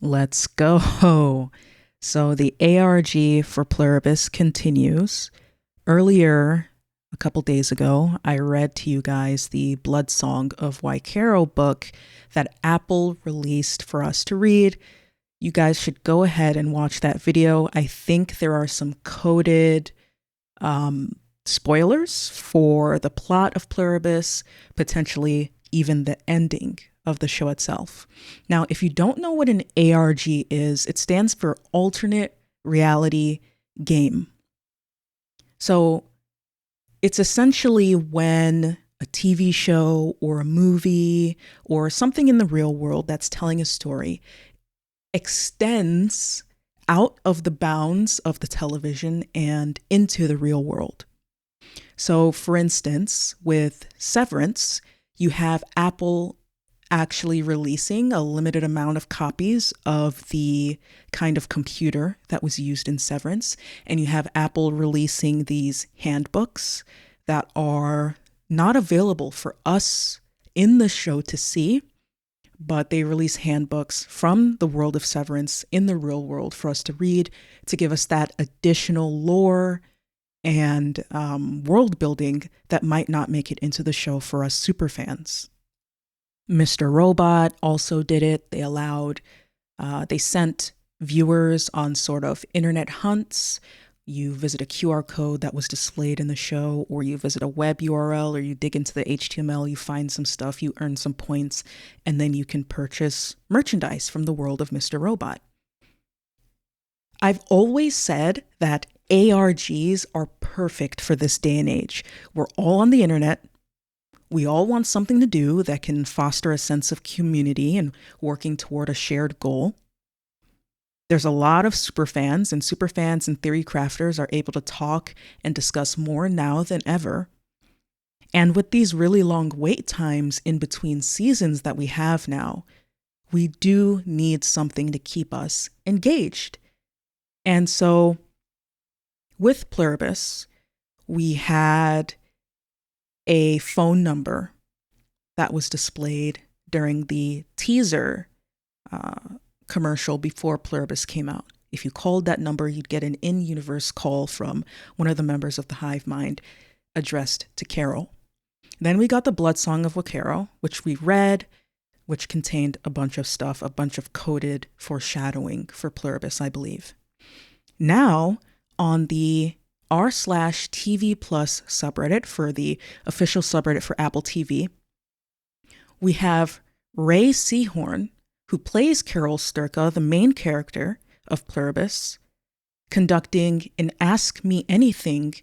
Let's go. So the ARG for Pluribus continues. Earlier, a couple days ago, I read to you guys the Bloodsong of Wycaro book that Apple released for us to read. You guys should go ahead and watch that video. I think there are some coded spoilers for the plot of Pluribus, potentially even the ending of the show itself. Now, if you don't know what an ARG is, it stands for Alternate Reality Game. So it's essentially when a TV show or a movie or something in the real world that's telling a story extends out of the bounds of the television and into the real world. So, for instance, with Severance, you have Apple actually releasing a limited amount of copies of the kind of computer that was used in Severance. And you have Apple releasing these handbooks that are not available for us in the show to see, but they release handbooks from the world of Severance in the real world for us to read, to give us that additional lore and world building that might not make it into the show for us super fans. Mr. Robot also did it. They sent viewers on sort of internet hunts. You visit a QR code that was displayed in the show, or you visit a web URL, or you dig into the HTML, you find some stuff, you earn some points, and then you can purchase merchandise from the world of Mr. Robot. I've always said that ARGs are perfect for this day and age. We're all on the internet. We all want something to do that can foster a sense of community and working toward a shared goal. There's a lot of superfans, and superfans and theory crafters are able to talk and discuss more now than ever. And with these really long wait times in between seasons that we have now, we do need something to keep us engaged. And so with Pluribus, we had a phone number that was displayed during the teaser commercial before Pluribus came out. If you called that number, you'd get an in-universe call from one of the members of the Hive Mind addressed to Carol. Then we got the Bloodsong of Wycaro, which we read, which contained a bunch of stuff, a bunch of coded foreshadowing for Pluribus, I believe. Now, on the r/TV Plus subreddit, for the official subreddit for Apple TV, we have Ray Seahorn, who plays Carol Sturka, the main character of Pluribus, conducting an Ask Me Anything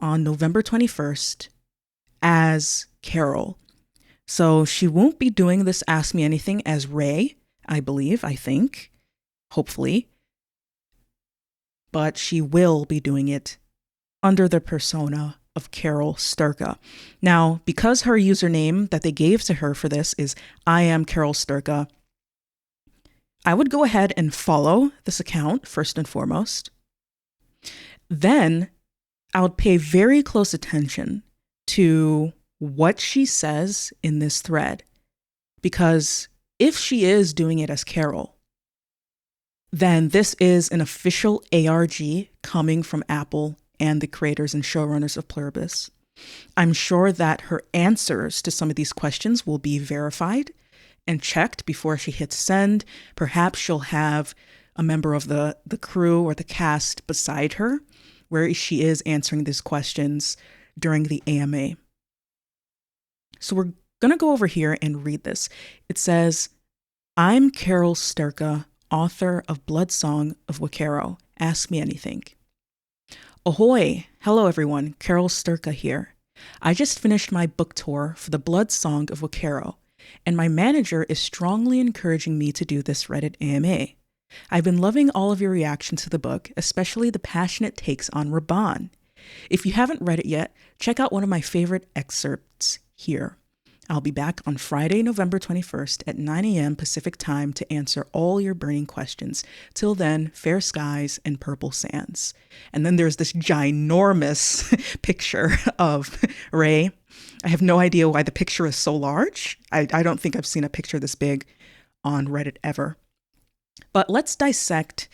on November 21st as Carol. So she won't be doing this Ask Me Anything as Ray, I think, hopefully, but she will be doing it under the persona of Carol Sturka. Now, because her username that they gave to her for this is I am Carol Sturka, I would go ahead and follow this account first and foremost. Then I would pay very close attention to what she says in this thread, because if she is doing it as Carol, then this is an official ARG coming from Apple and the creators and showrunners of Pluribus. I'm sure that her answers to some of these questions will be verified and checked before she hits send. Perhaps she'll have a member of the crew or the cast beside her where she is answering these questions during the AMA. So we're going to go over here and read this. It says, I'm Carol Sturka, author of Bloodsong of Wycaro. Ask me anything. Ahoy! Hello everyone, Carol Sturka here. I just finished my book tour for the Bloodsong of Wycaro, and my manager is strongly encouraging me to do this Reddit AMA. I've been loving all of your reactions to the book, especially the passionate takes on Raban. If you haven't read it yet, check out one of my favorite excerpts here. I'll be back on Friday, November 21st at 9 a.m. Pacific time to answer all your burning questions. Till then, fair skies and purple sands. And then there's this ginormous picture of Ray. I have no idea why the picture is so large. I don't think I've seen a picture this big on Reddit ever. But let's dissect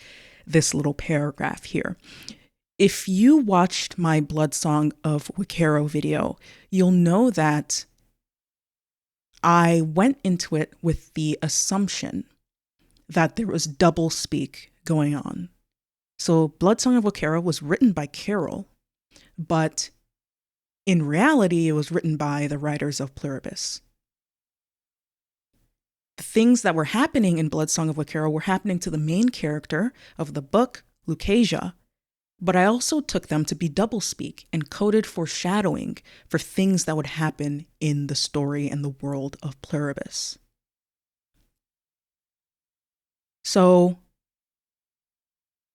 this little paragraph here. If you watched my Bloodsong of Wycaro video, you'll know that I went into it with the assumption that there was double speak going on. So Bloodsong of Wycaro was written by Carol, but in reality, it was written by the writers of Pluribus. The things that were happening in Bloodsong of Wycaro were happening to the main character of the book, Lucasia, but I also took them to be doublespeak and coded foreshadowing for things that would happen in the story and the world of Pluribus. So,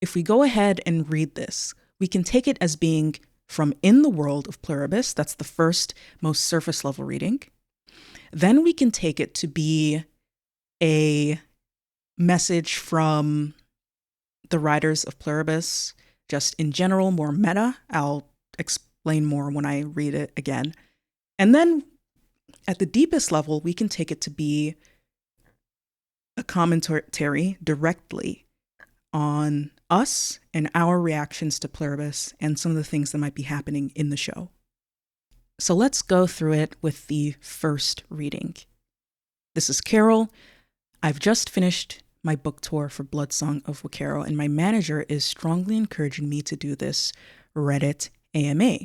if we go ahead and read this, we can take it as being from in the world of Pluribus. That's the first, most surface level reading. Then we can take it to be a message from the writers of Pluribus, just in general, more meta. I'll explain more when I read it again. And then at the deepest level, we can take it to be a commentary directly on us and our reactions to Pluribus and some of the things that might be happening in the show. So let's go through it with the first reading. This is Carol. I've just finished my book tour for Bloodsong of Wycaro, and my manager is strongly encouraging me to do this Reddit AMA.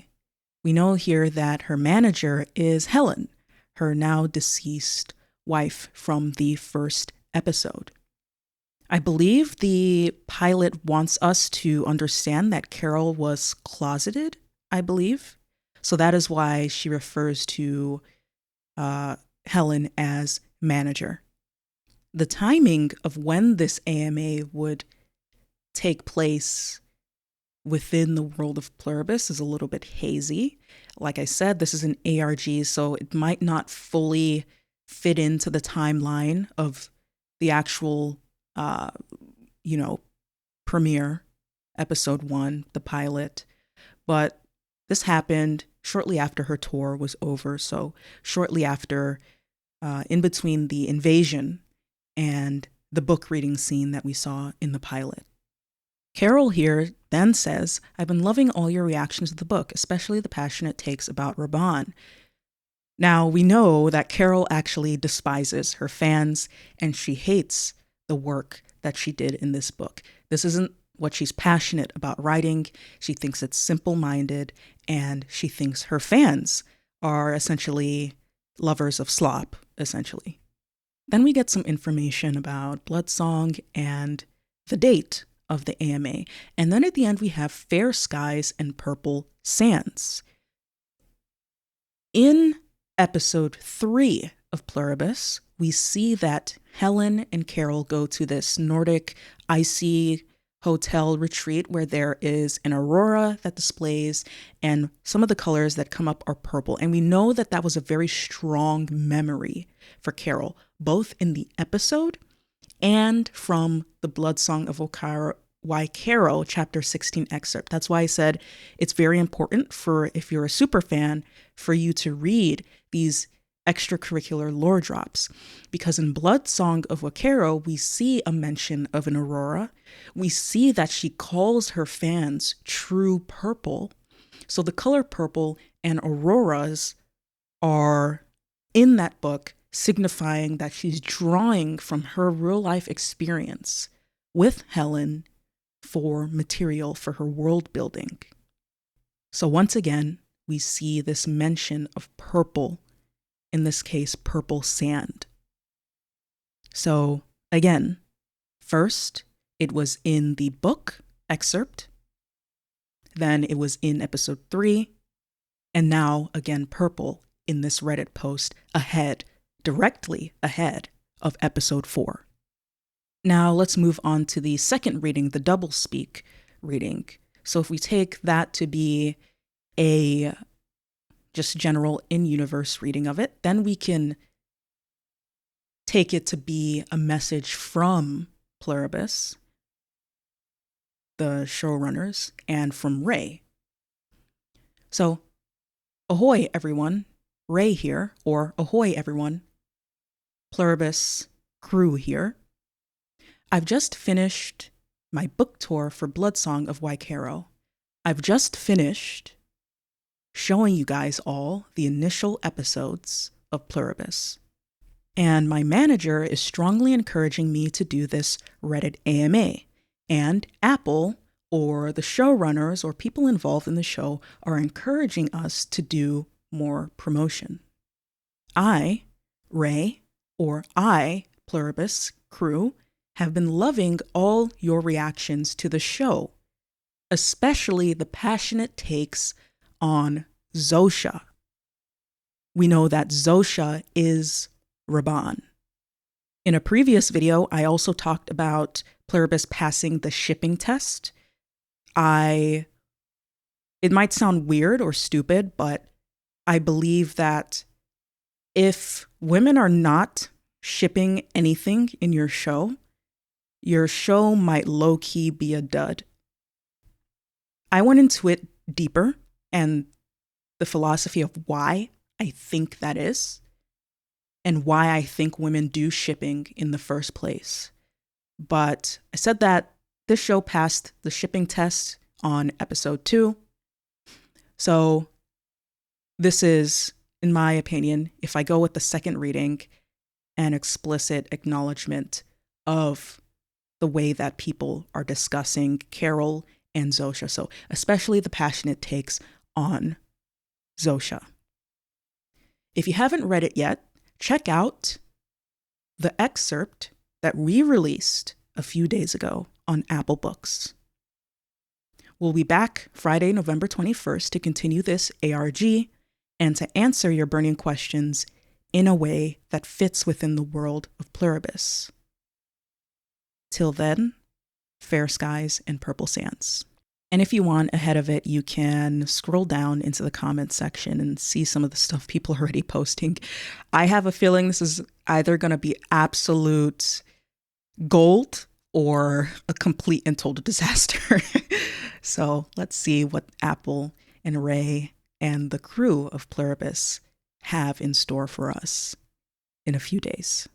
We know here that her manager is Helen, her now deceased wife from the first episode. I believe the pilot wants us to understand that Carol was closeted, I believe. So that is why she refers to Helen as manager. The timing of when this AMA would take place within the world of Pluribus is a little bit hazy. Like I said, this is an ARG, so it might not fully fit into the timeline of the actual, premiere, episode 1, the pilot. But this happened shortly after her tour was over, so shortly after, in between the invasion and the book reading scene that we saw in the pilot. Carol here then says, I've been loving all your reactions to the book, especially the passionate takes about Raban. Now, we know that Carol actually despises her fans and she hates the work that she did in this book. This isn't what she's passionate about writing. She thinks it's simple-minded, and she thinks her fans are essentially lovers of slop, essentially. Then we get some information about Bloodsong and the date of the AMA. And then at the end, we have fair skies and purple sands. In episode 3 of Pluribus, we see that Helen and Carol go to this Nordic icy hotel retreat where there is an aurora that displays, and some of the colors that come up are purple. And we know that that was a very strong memory for Carol, both in the episode and from the Bloodsong of Wycaro chapter 16 excerpt. That's why I said it's very important for, if you're a super fan, for you to read these extracurricular lore drops, because in Bloodsong of Wycaro, we see a mention of an aurora. We see that she calls her fans true purple. So the color purple and auroras are in that book, signifying that she's drawing from her real life experience with Helen for material for her world building. So once again, we see this mention of purple, in this case, purple sand. So again, first, it was in the book excerpt, then it was in episode 3, and now again, purple in this Reddit post directly ahead of episode 4. Now let's move on to the second reading, the doublespeak reading. So if we take that to be a just general in-universe reading of it, then we can take it to be a message from Pluribus, the showrunners, and from Ray. So, ahoy everyone, Ray here, or ahoy everyone, Pluribus crew here. I've just finished my book tour for Bloodsong of Wycaro. I've just finished showing you guys all the initial episodes of Pluribus. And my manager is strongly encouraging me to do this Reddit AMA. And Apple, or the showrunners or people involved in the show, are encouraging us to do more promotion. I, Ray, or I, Pluribus crew, have been loving all your reactions to the show, especially the passionate takes on Zosha. We know that Zosha is Raban. In a previous video, I also talked about Pluribus passing the shipping test. It might sound weird or stupid, but I believe that if women are not shipping anything in your show might low-key be a dud. I went into it deeper and the philosophy of why I think that is, and why I think women do shipping in the first place. But I said that this show passed the shipping test on episode 2. So this is, in my opinion, if I go with the second reading, an explicit acknowledgement of the way that people are discussing Carol and Zosha. So especially the passionate takes on Zosha. If you haven't read it yet, check out the excerpt that we released a few days ago on Apple Books. We'll be back Friday, November 21st to continue this ARG and to answer your burning questions in a way that fits within the world of Pluribus. Till then, fair skies and purple sands. And if you want ahead of it, you can scroll down into the comments section and see some of the stuff people are already posting. I have a feeling this is either going to be absolute gold or a complete and total disaster. So let's see what Apple and Ray and the crew of Pluribus have in store for us in a few days.